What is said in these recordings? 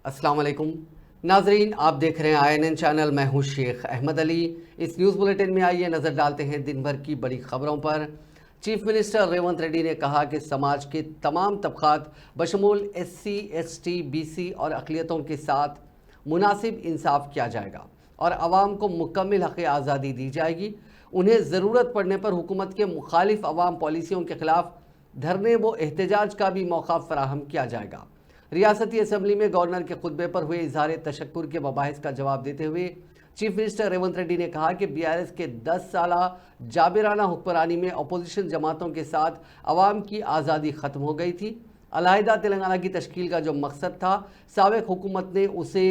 अस्सलाम वालेकुम नाजरीन, आप देख रहे हैं INN चैनल। मैं हूं शेख अहमद अली। इस न्यूज़ बुलेटिन में आइए नज़र डालते हैं दिन भर की बड़ी खबरों पर। चीफ मिनिस्टर रेवंत रेड्डी ने कहा कि समाज के तमाम तबकात बशमूल SC, ST, BC और अक़लियतों के साथ मुनासिब इंसाफ किया जाएगा और आवाम को मुकम्मल हक़ आज़ादी दी जाएगी। उन्हें ज़रूरत पड़ने पर हुकूमत के मुखालिफ अवाम पॉलिसियों के ख़िलाफ़ धरने व एहतजाज का भी मौका फराहम किया जाएगा। रियासती असम्बली में गवर्नर के खुतबे पर हुए इजहार तशक्कुर के मबाहिस का जवाब देते हुए चीफ मिनिस्टर रेवंत रेड्डी ने कहा कि BRS के 10 साला जाबिराना हुक्मरानी में अपोजिशन जमातों के साथ अवाम की आज़ादी ख़त्म हो गई थी। अलहदा तेलंगाना की तश्कील का जो मकसद था, साबिक़ हुकूमत ने उसे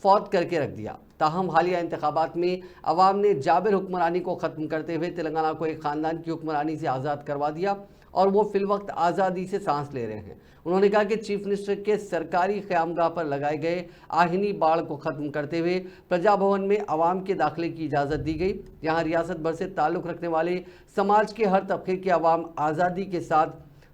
फौत करके रख दिया। ताहम हालिया इंतखाबात में अवाम ने जाबिर हुक्मरानी को ख़त्म करते हुए तेलंगाना को एक ख़ानदान की हुक्मरानी से आज़ाद करवा दिया और वो फिलवक्त आज़ादी से सांस ले रहे हैं। उन्होंने कहा कि चीफ मिनिस्टर के सरकारी क़यामगाह पर लगाए गए आहिनी बाड़ को ख़त्म करते हुए प्रजा भवन में अवाम के दाखिले की इजाज़त दी गई। यहाँ रियासत भर से ताल्लुक़ रखने वाले समाज के हर तबके के अवाम आज़ादी के साथ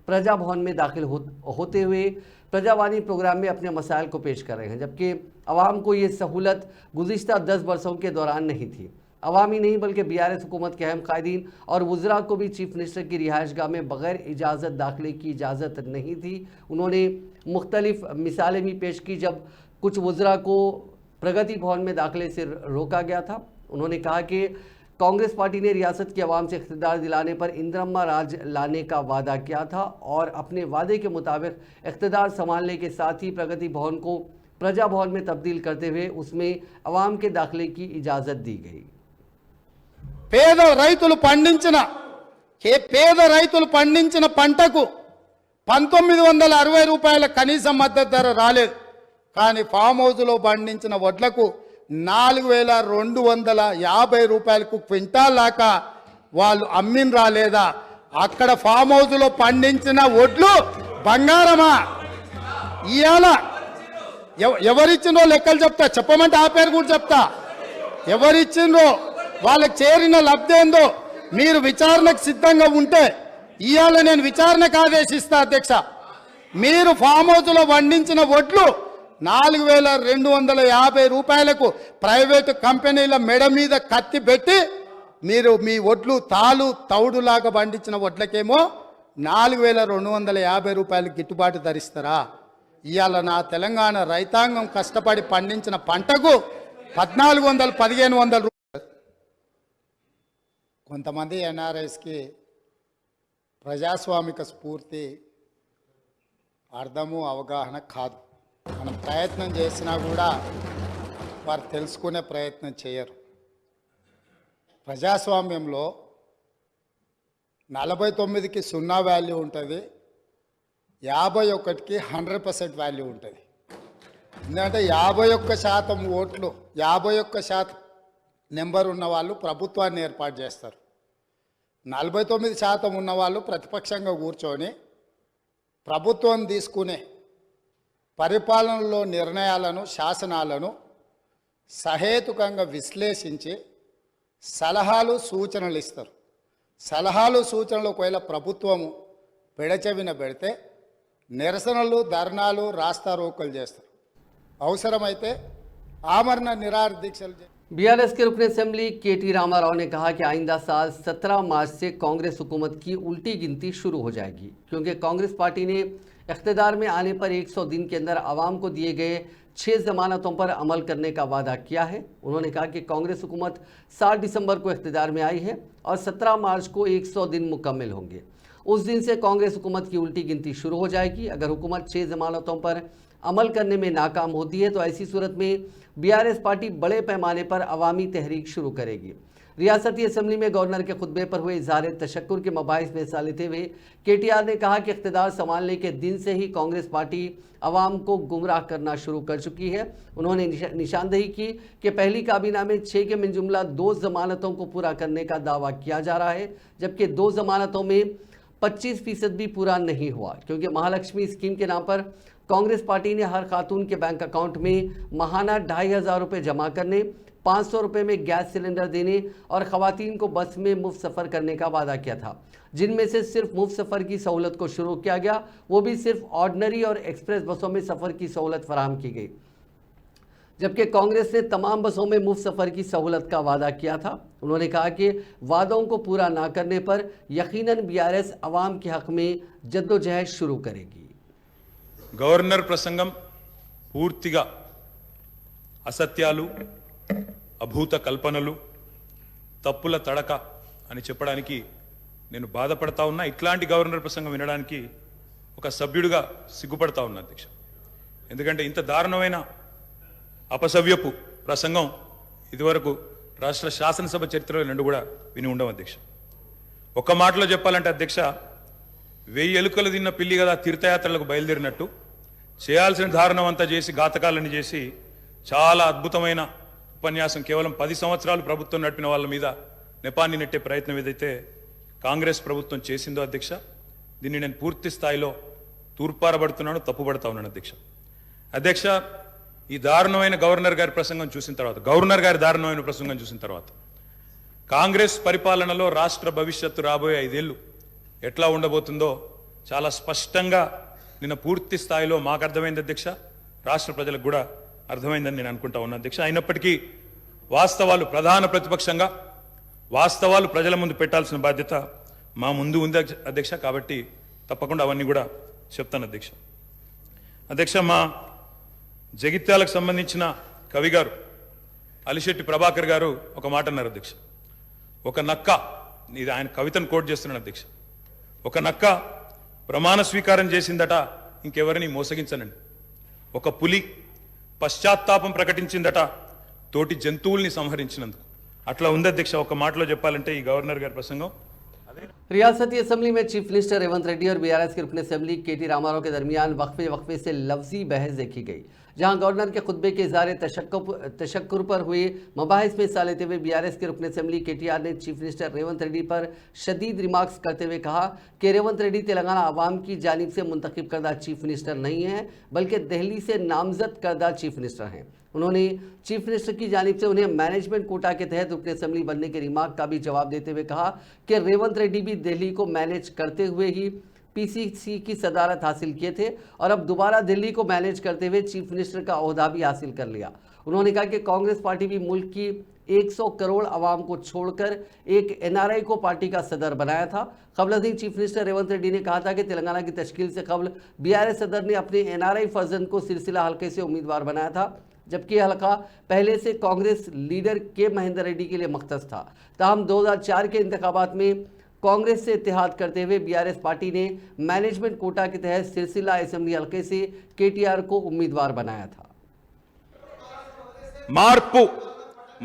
प्रजा भवन में दाखिल होते हुए प्रजावाणी प्रोग्राम में अपने मसाइल को पेश कर रहे हैं, जबकि अवाम को ये सहूलत गुज़िश्ता 10 बरसों के दौरान नहीं थी। अवाम ही नहीं बल्कि BRS हुकूमत के अहम कायदीन और वज़रा को भी चीफ मिनिस्टर की रिहाइशगाह में बग़ैर इजाज़त दाखिले की इजाज़त नहीं थी। उन्होंने मुख्तलिफ मिसालें भी पेश की जब कुछ वज़रा को प्रगति भवन में दाखिले से रोका गया था। उन्होंने कहा कि कांग्रेस पार्टी ने रियासत के अवाम से इख्तिदार दिलाने पर इंदिरम्मा राज लाने का वादा किया था और अपने वादे के मुताबिक इख्तिदार संभालने के साथ ही प्रगति भवन को प्रजा भवन में तब्दील करते हुए उसमें अवाम के दाखिले की इजाज़त दी गई। పేద రైతులు పండించిన పంటకు 1960 రూపాయల కనీస మద్దతు ధర రాలేదు. కానీ ఫామ్ హౌస్లో పండించిన వడ్లకు 4250 రూపాయలకు క్వింటాల్ లాగా వాళ్ళు అమ్మిన రాలేదా? అక్కడ ఫామ్ హౌస్లో పండించిన వడ్లు బంగారమా? ఇయాల ఎవరిచ్చినో లెక్కలు చెప్తా, చెప్పమంటే ఆ పేరు కూడా చెప్తా. ఎవరిచ్చినో వాళ్ళకి చేరిన లబ్ధి ఏందో మీరు విచారణకు సిద్ధంగా ఉంటే ఇవాళ నేను విచారణకు ఆదేశిస్తా అధ్యక్ష. మీరు ఫామ్ హౌస్లో వండించిన వడ్లు 4250 రూపాయలకు ప్రైవేటు కంపెనీల మెడ మీద కత్తి పెట్టి మీరు మీ వడ్లు తౌడులాగా పండించిన వడ్లకేమో 4250 రూపాయలు గిట్టుబాటు ధరిస్తారా? ఇవాళ నా తెలంగాణ రైతాంగం కష్టపడి పండించిన పంటకు 1400 1500 రూపాయలు. కొంతమంది NRIస్కి ప్రజాస్వామిక స్ఫూర్తి అర్థము అవగాహన కాదు. మనం ప్రయత్నం చేసినా కూడా వారు తెలుసుకునే ప్రయత్నం చేయరు. ప్రజాస్వామ్యంలో 49కి 0 వాల్యూ ఉంటుంది, 51కి 100% వాల్యూ ఉంటుంది. ఎందుకంటే 51% ఓట్లు 51% నెంబర్ ఉన్న వాళ్ళు ప్రభుత్వాన్ని ఏర్పాటు చేస్తారు. 49% ఉన్న వాళ్ళు ప్రతిపక్షంగా కూర్చొని ప్రభుత్వం తీసుకునే పరిపాలనలో నిర్ణయాలను శాసనాలను సహేతుకంగా విశ్లేషించి సలహాలు సూచనలు ఇస్తారు. సలహాలు సూచనలు ఒకవేళ ప్రభుత్వము పెడచెవిన పెడితే నిరసనలు ధర్నాలు రాస్తారోకలు చేస్తారు. అవసరమైతే ఆమరణ నిరాహార దీక్షలు. BRS के रुकन असेंबली KT रामाराव ने कहा कि आइंदा साल 17 मार्च से कांग्रेस हुकूमत की उल्टी गिनती शुरू हो जाएगी, क्योंकि कांग्रेस पार्टी ने इख्तिदार में आने पर 100 दिन के अंदर आवाम को दिए गए 6 जमानतों पर अमल करने का वादा किया है। उन्होंने कहा कि कांग्रेस हुकूमत 7 दिसंबर को इख्तिदार में आई है और 17 मार्च को 100 दिन मुकम्मल होंगे। उस दिन से कांग्रेस हुकूमत की उल्टी गिनती शुरू हो जाएगी। अगर हुकूमत 6 जमानतों पर अमल करने में नाकाम होती है तो ऐसी सूरत में BRS पार्टी बड़े पैमाने पर अवामी तहरीक शुरू करेगी। रियासती असम्बली में गवर्नर के खुतबे पर हुए इजहार तशक्कुर के मबाहिस में हिस्सा लेते हुए KTR ने कहा कि इख्तिदार संभालने के दिन से ही कांग्रेस पार्टी अवाम को गुमराह करना शुरू कर चुकी है। उन्होंने निशानदेही की कि पहली काबीना में 6 के मिन जुमला 2 जमानतों को पूरा करने का दावा किया जा रहा है, जबकि 2 जमानतों में 25% भी पूरा नहीं हुआ, क्योंकि महालक्ष्मी स्कीम के नाम पर कांग्रेस पार्टी ने हर खातून के बैंक अकाउंट में माहाना 2500 रुपये जमा करने, 500 रुपये में गैस सिलेंडर देने और ख़वातीन को बस में मुफ्त सफ़र करने का वादा किया था, जिनमें से सिर्फ मुफ्त सफ़र की सहूलत को शुरू किया गया, वो भी सिर्फ ऑर्डनरी और एक्सप्रेस बसों में सफ़र की सहूलत फराहम की गई। जबकि कांग्रेस ने तमाम बसों में मुफ्त सफर की सहूलत का वादा किया था। उन्होंने कहा कि वादों को पूरा ना करने पर यकीनन बीआरएस अवाम के हक में जद्दोजहद शुरू करेगी। గవర్నర్ ప్రసంగం పూర్తిగా అసత్యాలు, అభూత కల్పనలు, తప్పుల తడక అని చెప్పడానికి నేను బాధపడతా ఉన్నా. ఇట్లాంటి గవర్నర్ ప్రసంగం వినడానికి ఒక సభ్యుడిగా సిగ్గుపడతా ఉన్నా అధ్యక్ష. ఎందుకంటే ఇంత దారుణమైన అపసవ్యపు ప్రసంగం ఇదివరకు రాష్ట్ర శాసనసభ చరిత్రలో రెండు కూడా విని ఉండవు అధ్యక్ష. ఒక్క మాటలో చెప్పాలంటే అధ్యక్ష, 1000 ఎలుకలు తిన్న పిల్లి కదా తీర్థయాత్రలకు బయలుదేరినట్టు చేయాల్సిన దారుణం అంతా చేసి ఘాతకాలని చేసి చాలా అద్భుతమైన ఉపన్యాసం కేవలం 10 సంవత్సరాలు ప్రభుత్వం నడిపిన వాళ్ళ మీద నెపాన్ని నెట్టే ప్రయత్నం ఏదైతే కాంగ్రెస్ ప్రభుత్వం చేసిందో అధ్యక్ష, దీన్ని నేను పూర్తి స్థాయిలో తూర్పారబడుతున్నాను, తప్పుపడతా ఉన్నాను అధ్యక్ష. అధ్యక్ష, ఈ దారుణమైన గవర్నర్ గారి ప్రసంగం చూసిన తర్వాత, గవర్నర్ గారి దారుణమైన ప్రసంగం చూసిన తర్వాత కాంగ్రెస్ పరిపాలనలో రాష్ట్ర భవిష్యత్తు రాబోయే 5 ఏళ్ళు ఎట్లా ఉండబోతుందో చాలా స్పష్టంగా నిన్న పూర్తి స్థాయిలో మాకు అర్థమైంది అధ్యక్ష, రాష్ట్ర ప్రజలకు కూడా అర్థమైందని నేను అనుకుంటా ఉన్నా అధ్యక్ష. అయినప్పటికీ వాస్తవాలు, ప్రధాన ప్రతిపక్షంగా వాస్తవాలు ప్రజల ముందు పెట్టాల్సిన బాధ్యత మా ముందు ఉంది అధ్యక్ష. కాబట్టి తప్పకుండా అవన్నీ కూడా చెప్తాను అధ్యక్ష. అధ్యక్ష, మా జగిత్యాలకు సంబంధించిన కవి గారు అలిశెట్టి ప్రభాకర్ గారు ఒక మాట అన్నారు అధ్యక్ష. ఒక నక్క, ఇది ఆయన కవితను కోట్ చేస్తున్నాను అధ్యక్ష, ఒక నక్క ప్రమాణ స్వీకారం చేసిందట ఇంకెవరిని మోసగించనండి. ఒక పులి పశ్చాత్తాపం ప్రకటించిందట తోటి జంతువుల్ని సంహరించినందుకు. అట్లా ఉంది అధ్యక్ష. ఒక మాటలో చెప్పాలంటే ఈ గవర్నర్ గారి ప్రసంగం. रियासती असम्बली में चीफ मिनिस्टर रेवंत रेड्डी और बीआरएस के रुकन असम्बली केटी रामाराव के दरमियान वक्फे से लफ्जी बहस देखी गई, जहां गवर्नर के खुतबे के इज़हार तशक्कुर पर हुए मबाहिस में हिस्सा लेते हुए बीआरएस के रुकन असम्बली केटीआर ने चीफ मिनिस्टर रेवंत रेड्डी पर शदीद रिमार्क्स करते हुए कहा कि रेवंत रेड्डी तेलंगाना आवाम की जानिब से मुंतखब करदा चीफ मिनिस्टर नहीं है, बल्कि दिल्ली से नामजद करदा चीफ मिनिस्टर हैं। उन्होंने चीफ मिनिस्टर की जानिब से उन्हें मैनेजमेंट कोटा के तहत रुकन असम्बली बनने के रिमार्क का भी जवाब देते हुए कहा कि रेवंत रेड्डी भी दिल्ली को मैनेज करते हुए ही पीसीसी की सदारत हासिल किए थे और अब दोबारा दिल्ली को मैनेज करते हुए चीफ मिनिस्टर का ओहदा भी हासिल कर लिया। उन्होंने कहा कि कांग्रेस पार्टी भी मुल्क की 100 करोड़ आवाम को छोड़कर एक एनआरआई को पार्टी का सदर बनाया था। कबल अज़ीं चीफ मिनिस्टर रेवंत रेड्डी ने कहा था कि तेलंगाना की तश्कील से कबल बीआरएस सदर ने अपने एनआरआई फर्जंद को सिलसिला हल्के से उम्मीदवार बनाया था, जबकि यह हल्का पहले से कांग्रेस लीडर के महेंद्र रेड्डी के लिए मख्तस था। ताहम 2004 के इंतखाबात में कांग्रेस से इत्तेहाद करते हुए बीआरएस पार्टी ने मैनेजमेंट कोटा के तहत सिलसिला असेंबली हल्के से केटीआर को उम्मीदवार बनाया था।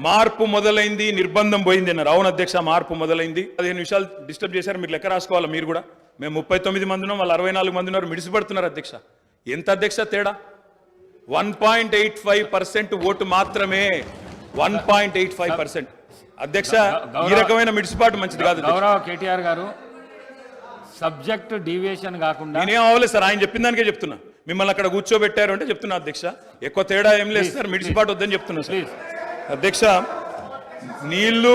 మార్పు మొదలైంది, నిర్బంధం పోయింది అన్నారు. అవును అధ్యక్ష, మార్పు మొదలైంది. 15 నిమిషాలు డిస్టర్బ్ చేశారు. మీరు లెక్క రాసుకోవాలి. మీరు కూడా, మేము 39 మంది ఉన్నాం, వాళ్ళు 64 మంది ఉన్నారు. మిడిసిపడుతున్నారు అధ్యక్ష. ఎంత అధ్యక్ష తేడా? 1.85% ఓటు మాత్రమే. 1.85%. అధ్యక్ష, ఈ రకమైన మిడిసిపాటు మంచిది కాదు. గౌరవ కేటీఆర్ గారు, సబ్జెక్ట్ డీవియేషన్ కాకుండా నేనేం అవ్వలేదు సార్, ఆయన చెప్పిన దానికే చెప్తున్నా. మిమ్మల్ని అక్కడ కూర్చోబెట్టారు అంటే చెప్తున్నా అధ్యక్ష. ఎక్కువ తేడా ఏం లేదు సార్, మిడిసిపాటు వద్దని చెప్తున్నా సార్. అధ్యక్ష, నీళ్లు,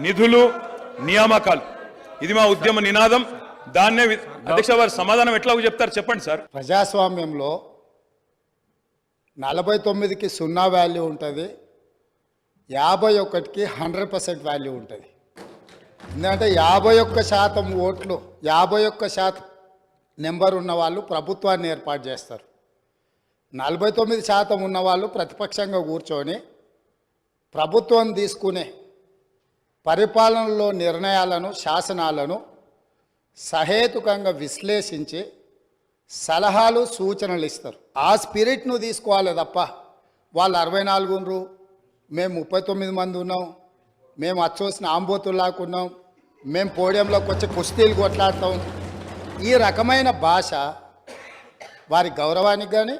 నిధులు, నియామకాలు, ఇది మా ఉద్యమ నినాదం. దాన్నే అధ్యక్ష వారు సమాధానం ఎట్లా చెప్తారు చెప్పండి సార్. ప్రజాస్వామ్యంలో 49కి 0 వాల్యూ ఉంటుంది, 51కి 100% వాల్యూ ఉంటుంది. ఎందుకంటే 51% ఓట్లు, 51% నెంబర్ ఉన్న వాళ్ళు ప్రభుత్వాన్ని ఏర్పాటు చేస్తారు. 49% ఉన్న వాళ్ళు ప్రతిపక్షంగా కూర్చొని ప్రభుత్వం తీసుకునే పరిపాలనలో నిర్ణయాలను, శాసనాలను సహేతుకంగా విశ్లేషించి సలహాలు, సూచనలు ఇస్తారు. ఆ స్పిరిట్ను తీసుకోవాలి తప్ప వాళ్ళు 64 ఉన్నారు, మేము 39 మంది ఉన్నాం, మేము అచ్చోసిన ఆంబోతుల్లాకున్నాం, మేము పోడియంలోకి వచ్చి కుస్తీలు కొట్లాడతాం, ఈ రకమైన భాష వారి గౌరవానికి కానీ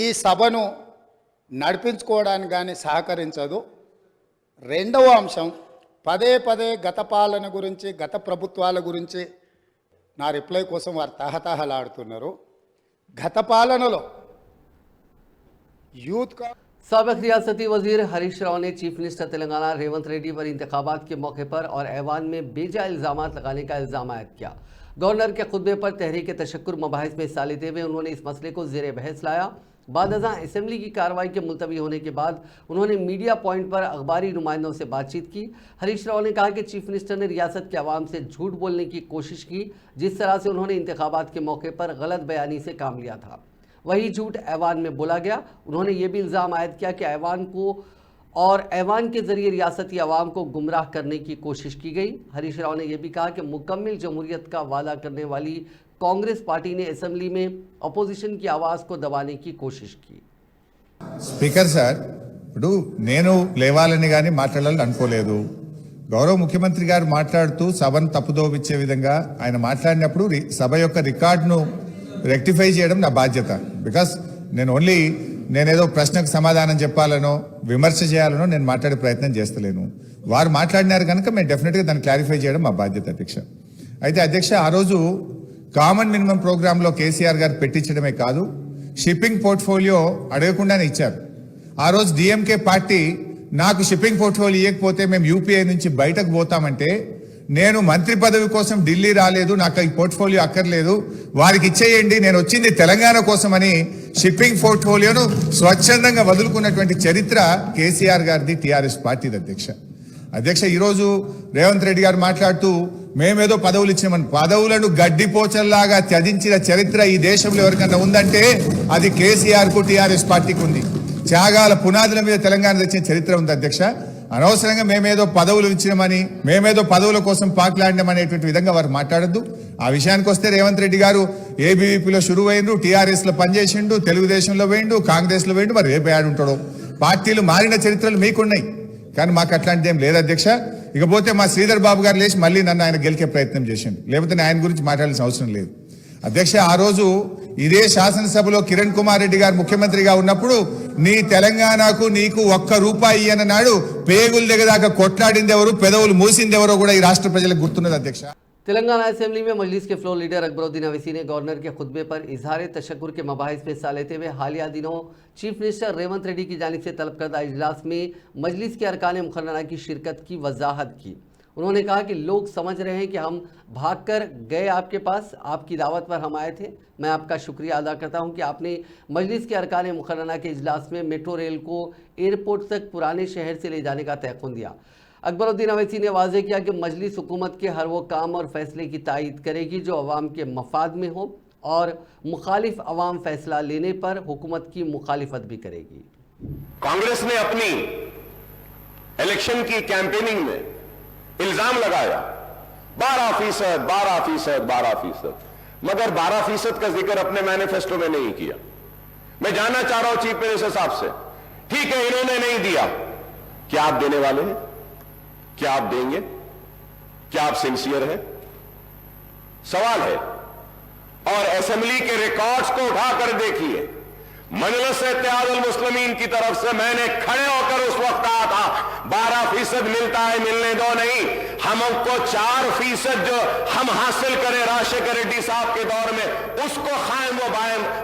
ఈ సభను నడిపించుకోవడానికి కానీ సహకరించదు. రెండవ అంశం, పదే పదే గత పాలన గురించి, గత ప్రభుత్వాల గురించి నా రిప్లై కోసం వారు తహతహలాడుతున్నారు. గత పాలనలో యూత్ का साबिक रियासती वजीर हरीश राव ने चीफ मिनिस्टर तेलंगाना रेवंत रेड्डी पर इंतखाबात के मौके पर और ऐवान में बेजा इल्ज़ामात लगाने का इल्ज़ाम आयद किया। गवर्नर के खुतबे पर तहरीक तशक्कुर मबाहिस में हिस्सा लेते हुए उन्होंने इस मसले को ज़ेर बहस लाया। बादअज़ां असेंबली की कार्रवाई के मुलतवी होने के बाद उन्होंने मीडिया पॉइंट पर अखबारी नुमाइंदों से बातचीत की। हरीश राव ने कहा कि चीफ मिनिस्टर ने रियासत के अवाम से झूठ बोलने की कोशिश की, जिस तरह से उन्होंने इंतखाबात के मौके पर गलत बयानी से काम लिया था, वही झूठ ऐवान में बोला गया। उन्होंने ये भी इल्ज़ाम आयद किया कि ऐवान को और ऐवान के जरिए रियासती अवाम को गुमराह करने की कोशिश की गई। हरीश राव ने यह भी कहा कि मुकम्मल जमहूरियत का वादा करने वाली कांग्रेस पार्टी ने असेंबली में अपोजिशन की आवाज को दबाने की कोशिश की। స్పీకర్ సార్, ఇప్పుడు నేను లేవాలని కానీ మాట్లాడాలని అనుకోలేదు. గౌరవ ముఖ్యమంత్రి గారు మాట్లాడుతూ సభను తప్పుదోవిచ్చే విధంగా ఆయన మాట్లాడినప్పుడు సభ యొక్క రికార్డును రెక్టిఫై చేయడం నా బాధ్యత. బికాస్ నేనేదో ప్రశ్నకు సమాధానం చెప్పాలనో విమర్శ చేయాలనో నేను మాట్లాడే ప్రయత్నం చేస్తలేను. వారు మాట్లాడినారు కనుక మేము డెఫినెట్గా దాన్ని క్లారిఫై చేయడం మా బాధ్యత అధ్యక్ష. అయితే అధ్యక్ష, ఆ రోజు కామన్ మినిమం ప్రోగ్రాంలో కేసీఆర్ గారు పెట్టించడమే కాదు, షిప్పింగ్ పోర్ట్ఫోలియో అడగకుండానే ఇచ్చారు. ఆ రోజు డిఎంకే పార్టీ నాకు షిప్పింగ్ పోర్ట్ఫోలియో ఇవ్వకపోతే మేము యూపీఐ నుంచి బయటకు పోతామంటే, నేను మంత్రి పదవి కోసం ఢిల్లీ రాలేదు, నాకు ఈ పోర్ట్ఫోలియో అక్కర్లేదు, వారికి ఇచ్చేయండి, నేను వచ్చింది తెలంగాణ కోసమని షిప్పింగ్ పోర్ట్ఫోలియోను స్వచ్ఛందంగా వదులుకున్నటువంటి చరిత్ర కేసీఆర్ గారిది, టీఆర్ఎస్ పార్టీది అధ్యక్ష. ఈరోజు రేవంత్ రెడ్డి గారు మాట్లాడుతూ మేమేదో పదవులు ఇచ్చినామని, పదవులను గడ్డిపోచల్లాగా త్యజించిన చరిత్ర ఈ దేశంలో ఎవరికన్నా ఉందంటే అది కేసీఆర్ కు, టీఆర్ఎస్ పార్టీకి ఉంది. త్యాగాల పునాదుల మీద తెలంగాణ తెచ్చిన చరిత్ర ఉంది అధ్యక్ష. అనవసరంగా మేమేదో పదవులు ఇచ్చినామని, మేమేదో పదవుల కోసం పాకులాడినామనేటువంటి విధంగా వారు మాట్లాడద్దు. ఆ విషయానికి వస్తే రేవంత్ రెడ్డి గారు ఏబీవీపీలో షురువు అయిండు, టీఆర్ఎస్ లో పనిచేసిండు, తెలుగుదేశంలో వేయండు, కాంగ్రెస్ లో వేయండు, మరి రేపు ఆడుంటాడో. పార్టీలు మారిన చరిత్రలు మీకున్నాయి, కానీ మాకు అట్లాంటిది ఏం లేదు అధ్యక్ష. ఇకపోతే మా శ్రీధర్ బాబు గారు లేచి మళ్ళీ నన్ను ఆయన గెలికే ప్రయత్నం చేసిండు, లేకపోతే ఆయన గురించి మాట్లాడాల్సిన అవసరం లేదు అధ్యక్ష. ఆ రోజు ఇదే శాసనసభలో కిరణ్ కుమార్ రెడ్డి గారు ముఖ్యమంత్రిగా ఉన్నప్పుడు నీ తెలంగాణకు నీకు ₹1 ఇయ్యనన్నాడు. పేగుల దగ్గర దాకా కొట్లాడింది ఎవరు, పెదవులు మూసింది ఎవరో కూడా ఈ రాష్ట్ర ప్రజలకు గుర్తున్నది అధ్యక్ష. तेलंगाना असेंबली में मजलिस के फ्लोर लीडर अकबरुद्दीन अवैसी ने गवर्नर के खुतबे पर इजहार तशक्कुर के मबाहिस में हिस्सा लेते हुए हालिया दिनों चीफ मिनिस्टर रेवंत रेड्डी की जानिब से तलब करदा इजलास में मजलिस के अरकान मुकर्ररा की शिरकत की वजाहत की। उन्होंने कहा कि लोग समझ रहे हैं कि हम भाग कर गए आपके पास, आपकी दावत पर हम आए थे। मैं आपका शुक्रिया अदा करता हूं कि आपने मजलिस के अरकान मुकर्ररा के इजलास में मेट्रो रेल को एयरपोर्ट तक पुराने शहर से ले जाने का तयक़ुन दिया। अकबरुद्दीन अवैसी ने वाज़ेह किया कि मजलिस हुकूमत के हर वो काम और फैसले की तायीद करेगी जो अवाम के मफाद में हो, और मुखालिफ अवाम फैसला लेने पर हुकूमत की मुखालिफत भी करेगी। कांग्रेस ने अपनी इलेक्शन की कैंपेनिंग में इल्जाम लगाया 12%, मगर 12% का जिक्र अपने मैनिफेस्टो में नहीं किया। मैं जानना चाह रहा हूं चीफ मिनिस्टर साहब से, ठीक है इन्होंने नहीं दिया, क्या आप देने वाले हैं? क्या आप देंगे? क्या आप सिंसियर हैं? सवाल है। और असेंबली के रिकॉर्ड्स को उठाकर देखिए, मजलिस इत्तेहादुल मुस्लिमीन की तरफ से मैंने खड़े होकर उस वक्त कहा था 12% मिलता है, मिलने दो नहीं, हमको 4% जो हम हासिल करें राजशेखर रेड्डी साहब के दौर में, उसको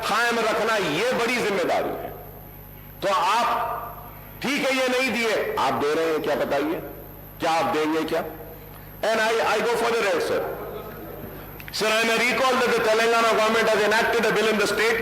कायम रखना ये बड़ी जिम्मेदारी है। तो आप ठीक है ये नहीं दिए, आप दे रहे हैं, क्या बताइए क्या आप देंगे क्या? And I go for the red, sir. Sir, I may recall that the Telangana government has enacted a bill in the state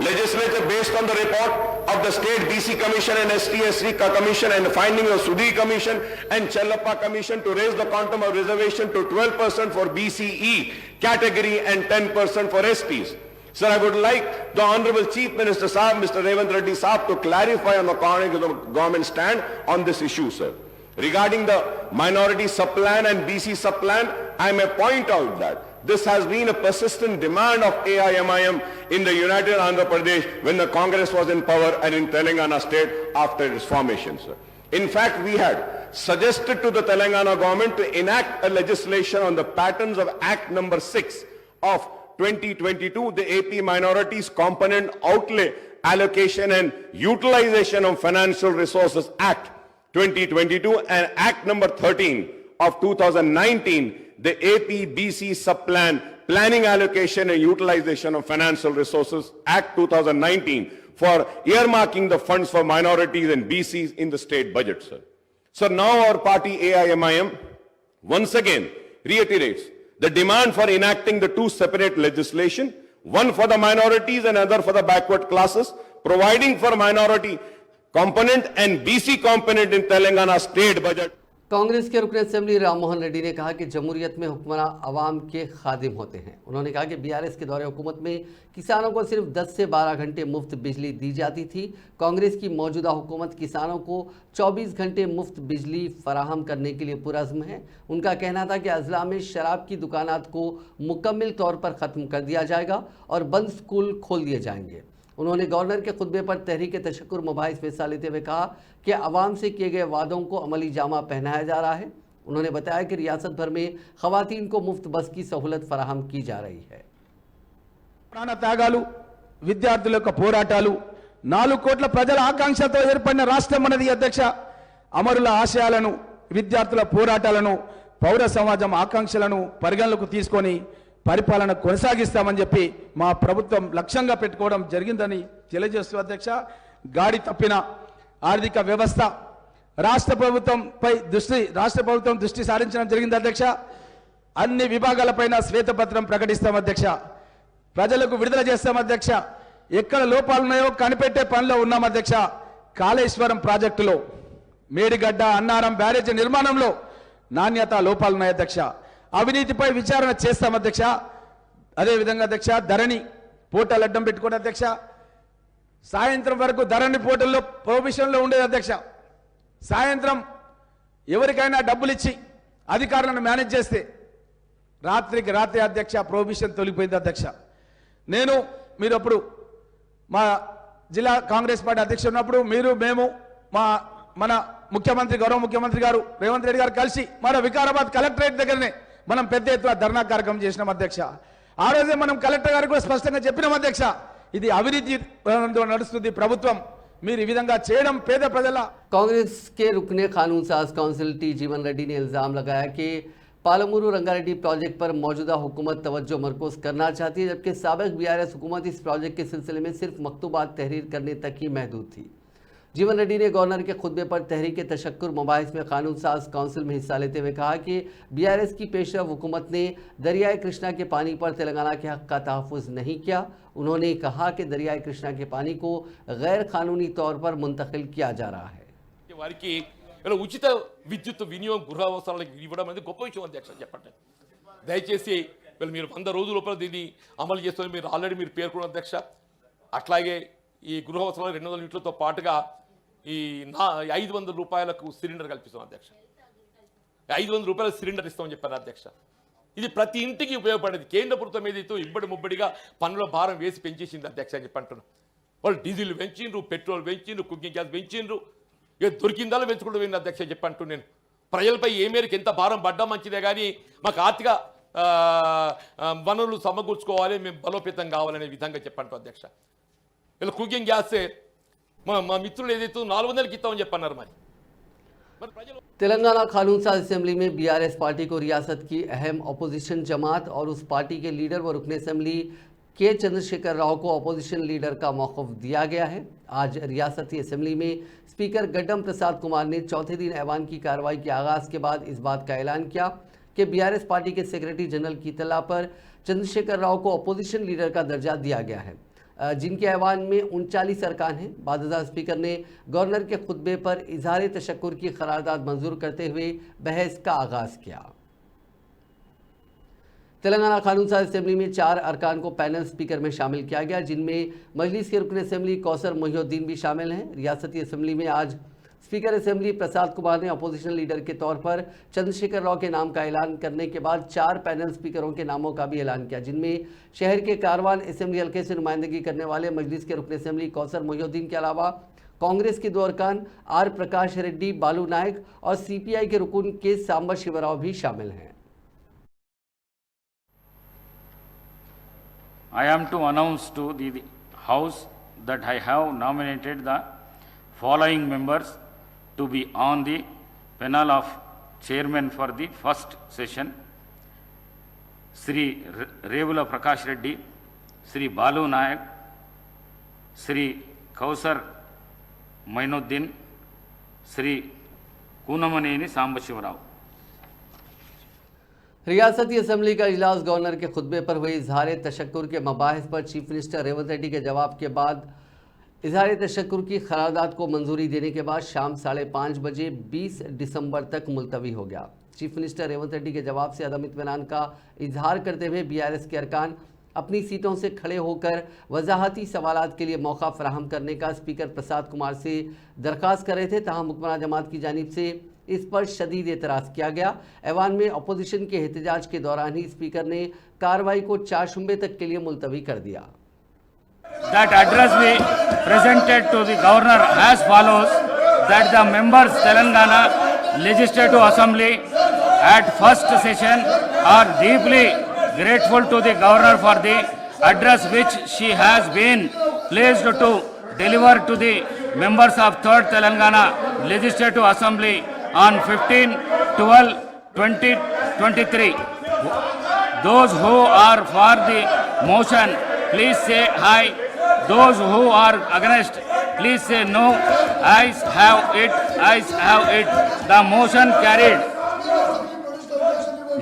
legislature based on the report of the state BC Commission and STSC Commission and the findings of Sudhi Commission and Chellappa Commission to raise the quantum of reservation to 12% for BCE category and 10% for SPs. Sir, I would like the Honorable Chief Minister Sahab, Mr. Revanth Reddy Sahab, to clarify on the government stand on this issue, sir. Regarding the minority subplan and BC subplan, I may point out that this has been a persistent demand of AIMIM in the United Andhra Pradesh when the Congress was in power and in Telangana state after its formation, sir. In fact, we had suggested to the Telangana government to enact a legislation on the patterns of Act number 6 of 2022, the AP Minorities Component Outlay Allocation and Utilization of Financial Resources Act 2022 and Act number 13 of 2019, the AP-BC Subplan Planning Allocation and Utilization of Financial Resources Act 2019 for earmarking the funds for minorities and BCs in the state budget, sir. So now our party AIMIM once again reiterates the demand for enacting the two separate legislation, one for the minorities and another for the backward classes, providing for minority component and BC component in Telangana state budget. Congress के रुकन assembly Ram Mohan Reddy ने कहा कि जमहूरियत में हुक्मरान अवाम के खादिम होते हैं। उन्होंने कहा कि बीआरएस के दौरे हुकूमत में किसानों को सिर्फ 10 से 12 घंटे मुफ्त बिजली दी जाती थी। कांग्रेस की मौजूदा हुकूमत किसानों को 24 घंटे मुफ्त बिजली फराहम करने के लिए पुरज़्म है। उनका कहना था कि अजला में शराब की दुकानात को मुकम्मल तौर पर ख़त्म कर दिया जाएगा और बंद स्कूल खोल दिए जाएंगे। उन्होंने गवर्नर के खुतबे पर तहरीक तशक्कुर मुबाहिस में हिस्सा लेते हुए कहा कि अवाम से किए गए वादों को अमली जामा पहनाया जा रहा है। उन्होंने बताया कि रियासत भर में खवातीन को मुफ्त बस की सहूलत फराहम की जा रही है। ప్రాణ త్యాగాలు విద్యార్థుల యొక్క పోరాటాలు 4 కోట్ల ప్రజల ఆకాంక్షతో ఏర్పడిన రాష్ట్రం మనది అధ్యక్ష. అమరుల ఆశయాలను విద్యార్థుల పోరాటాలను పౌర సమాజం ఆకాంక్షలను పరిగణలోకి తీసుకొని పరిపాలన కొనసాగిస్తామని చెప్పి మా ప్రభుత్వం లక్ష్యంగా పెట్టుకోవడం జరిగిందని తెలియజేస్తూ అధ్యక్ష, గాడి తప్పిన ఆర్థిక వ్యవస్థ రాష్ట్ర ప్రభుత్వం దృష్టి సారించడం జరిగింది అధ్యక్ష. అన్ని విభాగాలపైన శ్వేతపత్రం ప్రకటిస్తాం అధ్యక్ష. ప్రజలకు విడుదల చేస్తాం అధ్యక్ష. ఎక్కడ లోపాలు ఉన్నాయో కనిపెట్టే పనిలో ఉన్నాం అధ్యక్ష. కాళేశ్వరం ప్రాజెక్టులో మేడిగడ్డ అన్నారం బ్యారేజీ నిర్మాణంలో నాణ్యత లోపాలు ఉన్నాయి అధ్యక్ష. అవినీతిపై విచారణ చేస్తాం అధ్యక్ష. అదే విధంగా అధ్యక్ష, ధరణి పోర్టల్ అడ్డం పెట్టుకోండి అధ్యక్ష. సాయంత్రం వరకు ధరణి పోర్టల్లో ప్రొహిబిషన్లో ఉండేది అధ్యక్ష. సాయంత్రం ఎవరికైనా డబ్బులు ఇచ్చి అధికారులను మేనేజ్ చేస్తే రాత్రికి రాత్రి అధ్యక్ష ప్రొహిబిషన్ తొలగిపోయింది అధ్యక్ష. మీరు అప్పుడు మా జిల్లా కాంగ్రెస్ పార్టీ అధ్యక్షుడు ఉన్నప్పుడు మేము మన గౌరవ ముఖ్యమంత్రి గారు రేవంత్ రెడ్డి గారు కలిసి మన వికారాబాద్ కలెక్టరేట్ దగ్గరనే మనం పెద్ద ఎత్తున ధర్నా కార్యక్రమం చేసినాం అధ్యక్ష. ఆ రోజే మనం కలెక్టర్ గారికి కూడా స్పష్టంగా చెప్పినాం అధ్యక్ష, ఇది అవినీతి నడుస్తుంది ప్రభుత్వం, మీరు ఈ విధంగా చేయడం పేద ప్రజల. कांग्रेस के रुकने कानून साज काउंसिल टी जीवन रेड्डी ने इल्ज़ाम लगाया कि पालमूरू रंगारेड्डी प्रोजेक्ट पर मौजूदा हुकूमत तवज्जो मरकूज करना चाहती है, जबकि साबिक बीआरएस हुकूमत इस प्रोजेक्ट के सिलसिले में सिर्फ मकतूबात तहरीर करने तक ही महदूद थी। जीवन रेड्डी ने गवर्नर के खुतबे पर तहरीक तशक्कुर मुबाहिस में कानून साज काउंसिल में हिस्सा लेते हुए कहा कि बीआरएस की पेशरफ हुकूमत ने दरियाए कृष्णा के पानी पर तेलंगाना के हक का तहफ़्फ़ुज़ नहीं किया। उन्होंने कहा कि दरियाए कृष्णा के पानी को गैर कानूनी तौर पर मुंतकिल किया जा रहा है। వారికి ఉచిత విద్యుత్ వినియోగం గృహ అవసరాలకు ఇవ్వడం అనేది గొప్ప విషయం అధ్యక్ష. చెప్పండి దయచేసి మీరు 100 రోజుల లోపల దీన్ని అమలు చేస్తారని మీరు ఆల్రెడీ పేర్కొన్న అధ్యక్ష. అట్లాగే ఈ గృహ అవసరాలు 200 యూనిట్లతో పాటుగా ఈ 500 రూపాయలకు సిలిండర్ కల్పిస్తాం అధ్యక్ష. 500 రూపాయల సిలిండర్ ఇస్తామని చెప్పారు అధ్యక్ష. ఇది ప్రతి ఇంటికి ఉపయోగపడేది. కేంద్ర ప్రభుత్వం ఏదైతే ముబ్బడిగా పన్నుల భారం వేసి పెంచేసింది అధ్యక్ష అని చెప్పి అంటున్నాం. వాళ్ళు డీజిల్ పెంచిండ్రు, పెట్రోల్ పెంచిండ్రు, కుకింగ్ గ్యాస్ పెంచిండ్రు, ఇక దొరికిందాలో పెంచుకుంటూ పోయింది అధ్యక్ష చెప్పి అంటూ నేను ప్రజలపై ఏ మేరకు ఎంత భారం పడ్డా మంచిదే కానీ మాకు ఆర్థిక వనరులు సమకూర్చుకోవాలి, మేము బలోపేతం కావాలనే విధంగా చెప్పంటూ అధ్యక్ష. ఇలా కుకింగ్ గ్యాస్ మా మిత్రులు ఏదైతే 400కి ఇస్తామని చెప్పన్నారు. మరి तेलंगाना कानून साज असेंबली में बीआरएस पार्टी को रियासत की अहम अपोजिशन जमात और उस पार्टी के लीडर व रुकन असेंबली के चंद्रशेखर राव को अपोजिशन लीडर का मौक़िफ़ दिया गया है। आज रियासती असेंबली में स्पीकर गड्डम प्रसाद कुमार ने चौथे दिन ऐवान की कार्रवाई के आगाज़ के बाद इस बात का ऐलान किया कि बीआरएस पार्टी के सेक्रेटरी जनरल की इत्तला पर चंद्रशेखर राव को अपोजिशन लीडर का दर्जा दिया गया है, जिनके ऐवान में 39 अरकान हैं। बादशाह स्पीकर ने गवर्नर के खुतबे पर इजहार तशक्कुर की करारदाद मंजूर करते हुए बहस का आगाज़ किया। तेलंगाना कानून साज असेंबली में 4 अरकान को पैनल स्पीकर में शामिल किया गया, जिनमें मजलिस के रुकन असेंबली कौसर मोहिउद्दीन भी शामिल हैं। रियासती असेंबली में आज स्पीकर असेंबली प्रसाद कुमार ने अपोजिशन लीडर के तौर पर चंद्रशेखर राव के नाम का ऐलान करने के बाद 4 पैनल स्पीकरों के नामों का भी ऐलान किया, जिनमें शहर के कारवान असेंबली हल्के से नुमाइंदगी करने वाले मजलिस के रुकन असेंबली कौसर मोहिउद्दीन के अलावा कांग्रेस के 2 अरकान आर प्रकाश रेड्डी, बालू नायक और सीपीआई के रुकन के सांबा शिवराव भी शामिल हैं। I am to announce to the House that I have nominated the following members to be on the panel of chairman for the first session: Sri Revula Prakash Reddy, Sri Balu Nayak, Sri Kausar Mainuddin, Sri Kunamaneni Sambashivarav. रियासती assembly का इजलास governor के खुतबे पर हुए इजहार तशक्कुर के मबाहिस पर chief minister Revanth Reddy के जवाब के बाद इजहार तशक्कुर की करारदाद को मंजूरी देने के बाद शाम 5:30 बजे 20 दिसंबर तक मुलतवी हो गया। चीफ मिनिस्टर रेवंत रेड्डी के जवाब से अदम इत्मीनान का इजहार करते हुए BRS के अरकान अपनी सीटों से खड़े होकर वजाहती सवालात के लिए मौका फराहम करने का स्पीकर प्रसाद कुमार से दरख्वास्त कर रहे थे। तहम हुक्मरान जमात की जानिब से इस पर शदीद एतराज़ किया गया। ऐवान में अपोजिशन के एहतजाज के दौरान ही स्पीकर ने कार्रवाई को 4 शुंबे तक के लिए मुलतवी कर दिया। That address be presented to the governor as follows, that the members Telangana Legislative Assembly at first session are deeply grateful to the governor for the address which she has been pleased to deliver to the members of 3rd Telangana Legislative Assembly on 15/12/2023. Those who are for the motion, please say aye. Those who are against, please say no. Ayes have it. Ayes have it. The motion carried.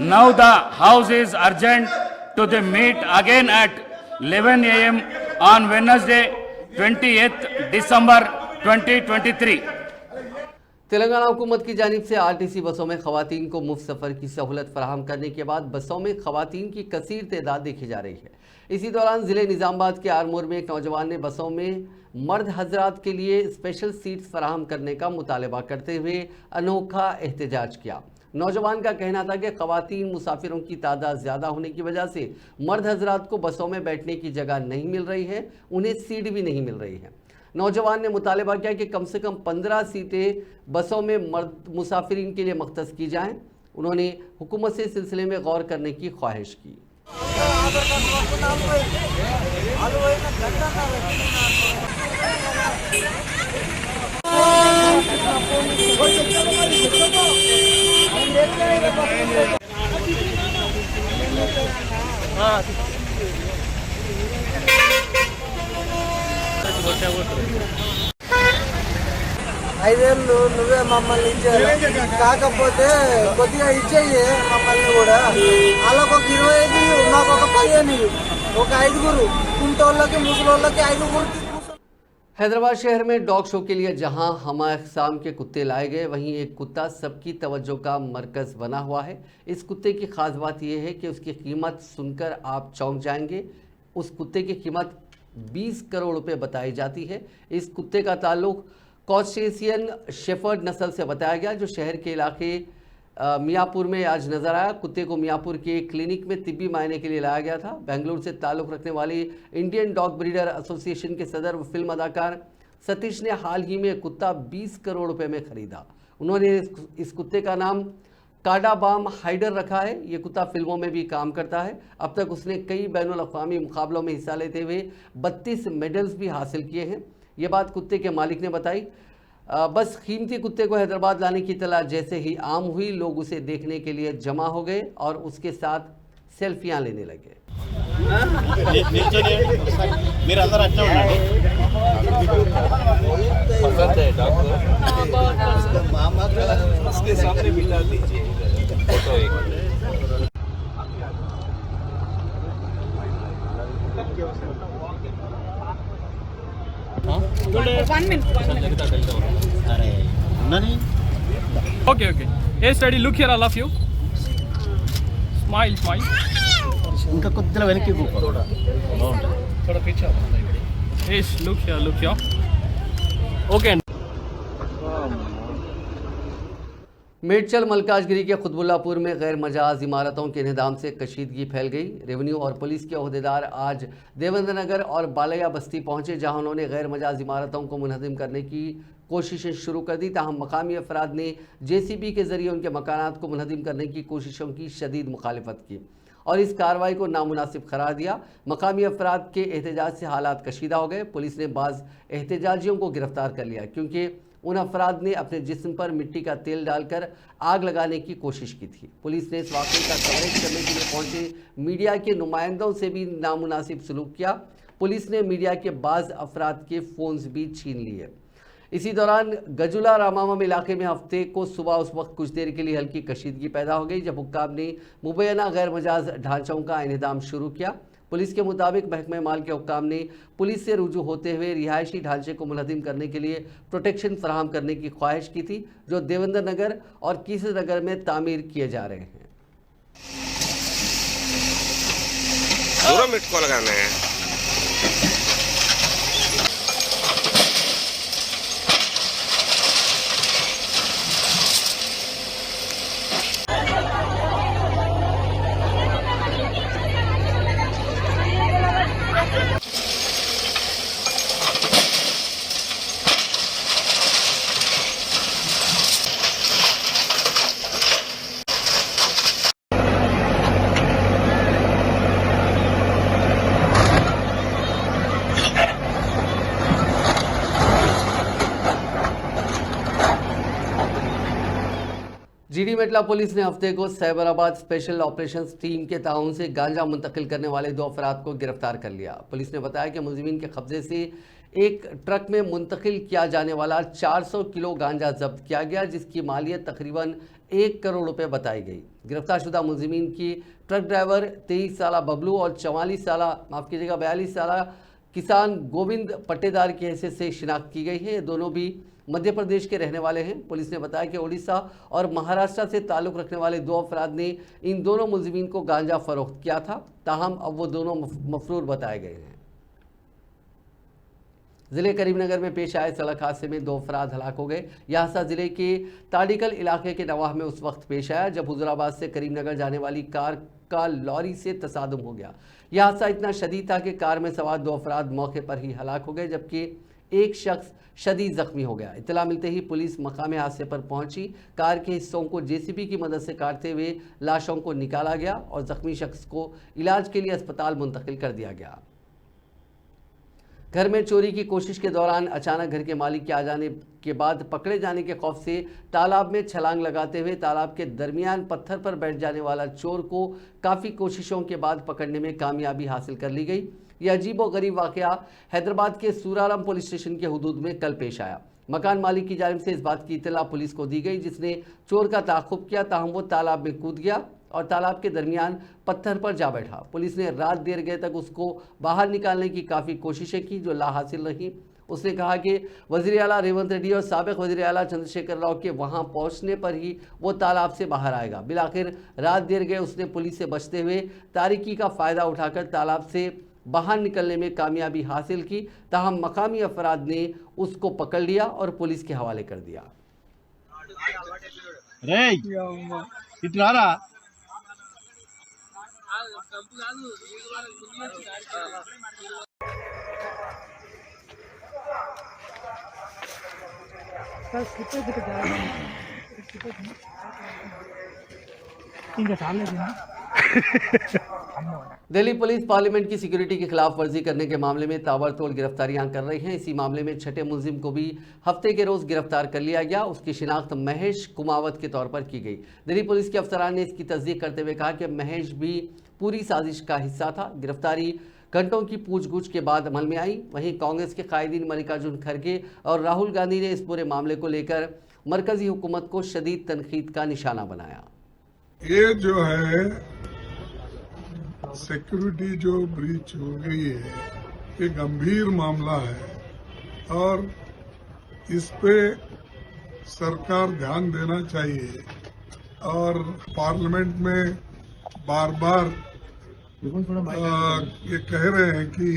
Now the House is urgent to the meet again at 11 a.m. on Wednesday, 28th December 2023. Telangana हुकूमत की जानिब से RTC बसों में खवातीन को मुफ्त सफ़र की सहूलत फराहम करने के बाद बसों में खवातीन की कसीर तादाद देखी जा रही है। इसी दौरान ज़िले निज़ामाबाद के आरमोर में एक नौजवान ने बसों में मर्द हजरात के लिए स्पेशल सीट्स फराहम करने का मुतालबा करते हुए अनोखा एहतजाज किया। नौजवान का कहना था कि खवातीन मुसाफिरों की तादाद ज़्यादा होने की वजह से मर्द हजरात को बसों में बैठने की जगह नहीं मिल रही है, उन्हें सीट भी नहीं मिल रही है। नौजवान ने मुतालबा किया कि कम से कम 15 सीटें बसों में मर्द मुसाफिरीन के लिए मख्तस की जाएं। उन्होंने हुकूमत से इस सिलसिले में गौर करने की ख्वाहिश की। ఐదేళ్ళు నువ్వే మమ్మల్ని ఇచ్చారు, కాకపోతే కొద్దిగా ఇచ్చేయి మమ్మల్ని కూడా. వాళ్ళకు ఒక 25, మాకు ఒక 15, ఒక 5 కుంటోళ్ళకి ముసలోళ్ళకి 5. हैदराबाद शहर में डॉग शो के लिए जहां हमा अक़साम के कुत्ते लाए गए, वहीं एक कुत्ता सबकी तवज्जो का मरकज़ बना हुआ है। इस कुत्ते की ख़ास बात यह है कि उसकी कीमत सुनकर आप चौंक जाएंगे। उस कुत्ते की कीमत 20 करोड़ रुपए बताई जाती है। इस कुत्ते का ताल्लुक कॉस्टेशियन शेफर्ड नस्ल से बताया गया, जो शहर के इलाके मियाँपुर में आज नजर आया। कुत्ते को मियाँपुर के क्लिनिक में तिब्बी मायने के लिए लाया गया था। बेंगलुरु से ताल्लुक़ रखने वाली इंडियन डॉग ब्रीडर एसोसिएशन के सदर व फिल्म अदाकार सतीश ने हाल ही में कुत्ता 20 करोड़ रुपए में ख़रीदा। उन्होंने इस कुत्ते का नाम काडाबाम हाइडर रखा है। ये कुत्ता फिल्मों में भी काम करता है। अब तक उसने कई बैनुल अक़वामी मुकाबलों में हिस्सा लेते हुए 32 मेडल्स भी हासिल किए हैं। ये बात कुत्ते के मालिक ने बताई। बस कीमती कुत्ते को हैदराबाद लाने की इत्तला जैसे ही आम हुई, लोग उसे देखने के लिए जमा हो गए और उसके साथ सेल्फियां लेने लगे। Okay. Hey, study. Look here, all of you. Smile. ఇంకా కొద్దిగా వెనక్కి Yes, look here. Okay. Medchal Malkajgiri के खुतबुल्लापुर में गैर मजाज इमारतों के इंहदाम से कशीदगी फैल गई। रेवेन्यू और पुलिस के अहदेदार आज देवेंद्र नगर और बालया बस्ती पहुंचे, जहां उन्होंने गैर मजाज इमारतों को मुनहदिम करने की कोशिशें शुरू कर दी। ताहम मकामी अफराद ने JCB के ज़रिए उनके मकानात को मुनहदिम करने की कोशिशों की शदीद मुखालिफत की और इस कार्रवाई को नामुनासिब करार दिया। मकामी अफराद के एहतजाज से हालात कशीदा हो गए। पुलिस ने बाज़ एहतजाजियों को गिरफ्तार कर लिया, क्योंकि उन अफराद ने अपने जिस्म पर मिट्टी का तेल डालकर आग लगाने की कोशिश की थी। पुलिस ने इस वाक़े का कवरेज करने के लिए पहुंचे मीडिया के नुमाइंदों से भी नामुनासिब सलूक किया। पुलिस ने मीडिया के बाज़ अफराद के फ़ोन्स भी छीन लिए। इसी दौरान गजुला रामावम इलाके में हफ्ते को सुबह उस वक्त कुछ देर के लिए हल्की कशीदगी पैदा हो गई जब हुक्काम ने मुबैना गैर मजाज ढांचों का इंहदाम शुरू किया। पुलिस के मुताबिक महकमे माल के हुक्काम ने पुलिस से रुजू होते हुए रिहायशी ढांचे को मुनहदिम करने के लिए प्रोटेक्शन फराहम करने की ख्वाहिश की थी, जो देवेंद्र नगर और कीसर नगर में तामीर किए जा रहे हैं। पूरा मिट को लगाना है। जीडी मेटला पुलिस ने हफ्ते को साइबराबाद स्पेशल ऑपरेशंस टीम के ताउन से गांजा मुंतकिल करने वाले 2 अफराद को गिरफ्तार कर लिया। पुलिस ने बताया कि मुलजिमीन के कब्जे से एक ट्रक में मुंतकिल किया जाने वाला 400 किलो गांजा जब्त किया गया, जिसकी मालियत तकरीबन 1 करोड़ रुपए बताई गई। गिरफ्तारशुदा मुलजिमीन की ट्रक ड्राइवर 23 साला बबलू और 42 साला किसान गोविंद पट्टेदार की हैसियत से शिनाख्त की गई है। ये दोनों भी मध्य प्रदेश के रहने वाले हैं। पुलिस ने बताया कि उड़ीसा और महाराष्ट्र से ताल्लुक़ रखने वाले 2 अफराद ने इन दोनों मुलजिमीन को गांजा फरोख्त किया था, ताहम अब वो दोनों मफरूर बताए गए हैं। जिले करीमनगर में पेश आए सड़क हादसे में 2 अफराद हलाक हो गए। यह हादसा जिले के ताड़ीकल इलाके के नवाह में उस वक्त पेश आया जब हुजूराबाद से करीमनगर जाने वाली कार का लॉरी से तसादुम हो गया। यह हादसा इतना शदीद था कि कार में सवार 2 अफराद मौके पर ही हलाक हो गए, जबकि एक शख्स शदीद जख्मी हो गया। इत्तला मिलते ही पुलिस मकामे हादसे पर पहुंची। कार के हिस्सों को जेसीबी की मदद से काटते हुए लाशों को निकाला गया और जख्मी शख्स को इलाज के लिए अस्पताल मुंतकिल कर दिया गया। घर में चोरी की कोशिश के दौरान अचानक घर के मालिक के आ जाने के बाद पकड़े जाने के खौफ से तालाब में छलांग लगाते हुए तालाब के दरमियान पत्थर पर बैठ जाने वाला चोर को काफ़ी कोशिशों के बाद पकड़ने में कामयाबी हासिल कर ली गई। यह अजीबोगरीब वाक़या हैदराबाद के सूराराम पुलिस स्टेशन के हुदूद में कल पेश आया। मकान मालिक की जानिब से इस बात की इत्तला पुलिस को दी गई, जिसने चोर का ताक़ुब किया, ताहम वो तालाब में कूद गया और तालाब के दरमियान पत्थर पर जा बैठा। पुलिस ने रात देर गए तक उसको बाहर निकालने की काफ़ी कोशिशें की, जो लाहासिल रही। उसने कहा कि वज़ीर आला रेवंत रेड्डी और साबिक़ वज़ीर आला चंद्रशेखर राव के वहां पहुंचने पर ही वो तालाब से बाहर आएगा। बिलाखिर रात देर गए उसने पुलिस से बचते हुए तारीकी का फ़ायदा उठाकर तालाब से बाहर निकलने में कामयाबी हासिल की, ताहम मकामी अफराद ने उसको पकड़ लिया और पुलिस के हवाले कर दिया। दिल्ली पुलिस पार्लियामेंट की सिक्योरिटी की खिलाफ वर्जी करने के मामले में ताबड़तोड़ गिरफ्तारियां कर रही हैं। इसी मामले में छठे मुलजिम को भी हफ्ते के रोज गिरफ्तार कर लिया गया। उसकी शिनाख्त महेश कुमावत के तौर पर की गई। दिल्ली पुलिस के अफसरान ने इसकी तस्दीक करते हुए कहा कि महेश भी पूरी साजिश का हिस्सा था। गिरफ्तारी घंटों की पूछगछ के बाद अमल में आई। वहीं कांग्रेस के कायदीन मल्लिकार्जुन खड़गे और राहुल गांधी ने इस पूरे मामले को लेकर मरकजी हुकूमत को शदीद तनकीद का निशाना बनाया। ये जो है सिक्योरिटी जो ब्रीच हो गई है, ये गंभीर मामला है और इस पे सरकार ध्यान देना चाहिए। और पार्लियामेंट में बार बार ये कह रहे हैं कि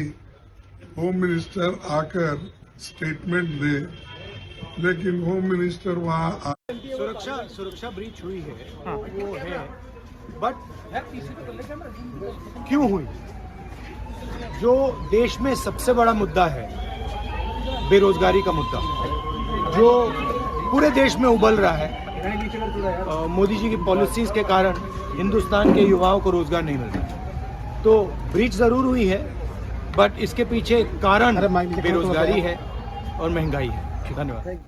होम मिनिस्टर आकर स्टेटमेंट दे, लेकिन होम मिनिस्टर वहाँ सुरक्षा ब्रीच हुई है। हाँ। वो है, बट क्यों हुई? जो देश में सबसे बड़ा मुद्दा है बेरोजगारी का मुद्दा, जो पूरे देश में उबल रहा है, मोदी जी की पॉलिसीज के कारण हिंदुस्तान के युवाओं को रोजगार नहीं मिल रहा। तो ब्रीच जरूर हुई है, बट इसके पीछे कारण बेरोजगारी है और महंगाई है। धन्यवाद।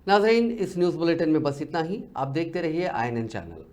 नाज़रीन, इस न्यूज़ बुलेटिन में बस इतना ही। आप देखते रहिए INN चैनल।